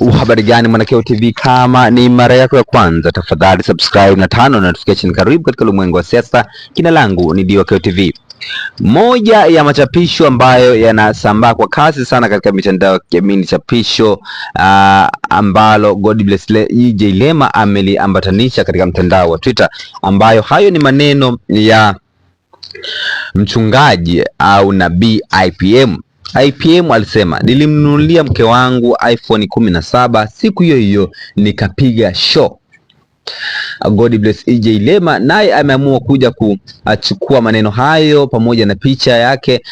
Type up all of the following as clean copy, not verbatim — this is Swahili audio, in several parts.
Habari gani Mwanakeo TV, kama ni mara yako ya kwanza tafadhali subscribe na tano notification. Karibu katika ulimwengu wa siasa. Jina langu ni Diokel TV. Moja ya machapisho ambayo yanasambaa kwa kasi sana katika mitandao ya kijamii ni chapisho ambalo Godbless Ijylema ameliambatanisha katika mtandao wa Twitter, ambayo hayo ni maneno ya mchungaji au nabii IPM. IPM alisema, nilimnunulia mke wangu iPhone 17 siku hiyo hiyo nikapiga show. Godbless Ijylema naye ameamua kuja kuchukua maneno hayo pamoja na picha yake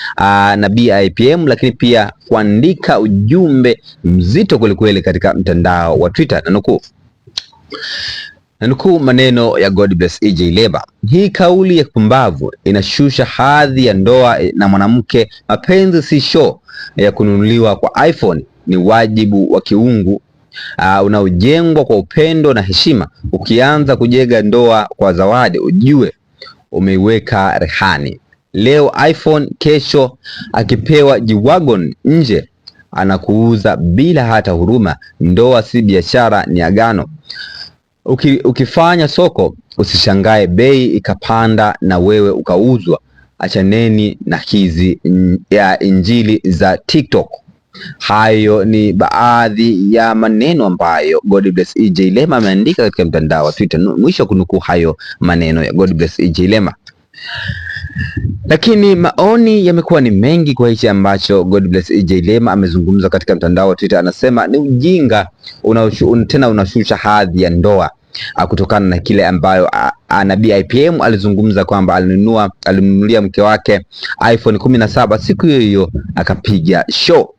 nabii IPM, lakini pia kuandika ujumbe mzito kwelikweli katika mtandao wa Twitter. Nanukuu maneno ya Godbless Ijylema: hii kauli ya kupumbavu inashusha hadhi ya ndoa na mwanamke. Mapenzi si show ya kununuliwa kwa iPhone, ni wajibu wa kiungu unaojengwa kwa upendo na heshima. Ukianza kujenga ndoa kwa zawadi, ujue umeiweka rehani. Leo iPhone, kesho akipewa G-Wagon nje anakuuza bila hata huruma. Ndoa si biashara, ni agano. Ukifanya soko, usishangae bei ikapanda na wewe ukauzwa. Achaneni na hizi ya injili za TikTok. Hayo ni baadhi ya maneno ambayo Godbless Ijylema ameandika katika mtandao wa Twitter. Mwisho kunukuu hayo maneno ya Godbless Ijylema. Lakini maoni yamekuwa ni mengi kwa hichi ambacho Godbless Ijylema amezungumza katika mtandao wa Twitter. Anasema ni ujinga tena unashusha hadhi ya ndoa, kutokana na kile ambayo nabii IPM alizungumza kwamba alimnunulia mke wake iPhone 17 siku hiyo hiyo akapiga show.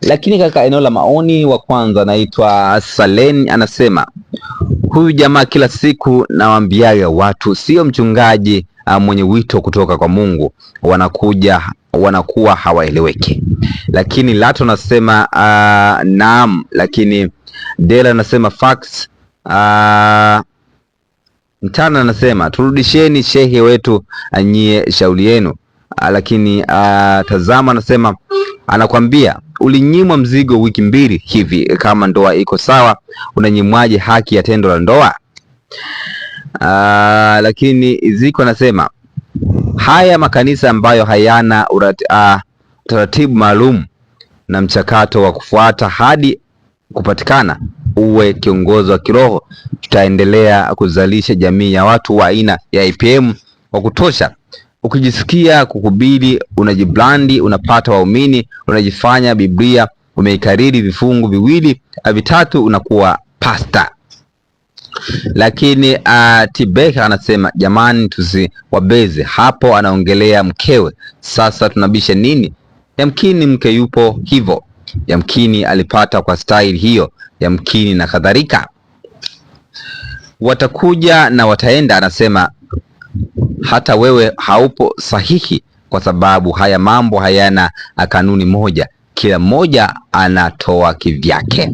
Lakini katika eneo la maoni, wa kwanza anaitwa Salen, anasema huyu jamaa kila siku nawaambiaga watu sio mchungaji mwenye wito kutoka kwa Mungu, wanakuwa hawaeleweki. Lakini Lato anasema naam. Lakini Dela anasema facts. Mtana anasema turudisheni shehe wetu anyie shauri yenu. Lakini Tazama anasema, anakwambia ulinyimwa mzigo wiki 2 hivi, kama ndoa iko sawa unanyimwaje haki ya tendo la ndoa? Lakini Ziko anasema haya makanisa ambayo hayana taratibu maalum na mchakato wa kufuata hadi kupatikana uwe kiongozi wa kiroho, tutaendelea kuzalisha jamii ya watu wa aina ya IPM wa kutosha. Ukijisikia kuhubiri, unajiblandi, unapata waumini, unajifanya Biblia umeikariri vifungu 2 vitatu, unakuwa pasta. Lakini Tibeka anasema jamani, tusiwabeze hapo. Anaongelea mkewe. Sasa tunabisha nini? Yamkini mke yupo hivyo, yamkini alipata kwa style hiyo, yamkini na kadhalika. Watakuja na wataenda. Anasema hata wewe haupo sahihi, kwa sababu haya mambo hayana kanuni moja, kila mmoja anatoa kivyake.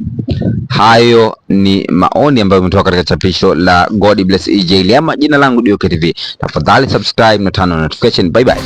Hayo ni maoni ambayo yametoka katika chapisho la Godbless Ijylema. Jina langu Diokel TV. Tafadhali subscribe na turn on notification. Bye bye.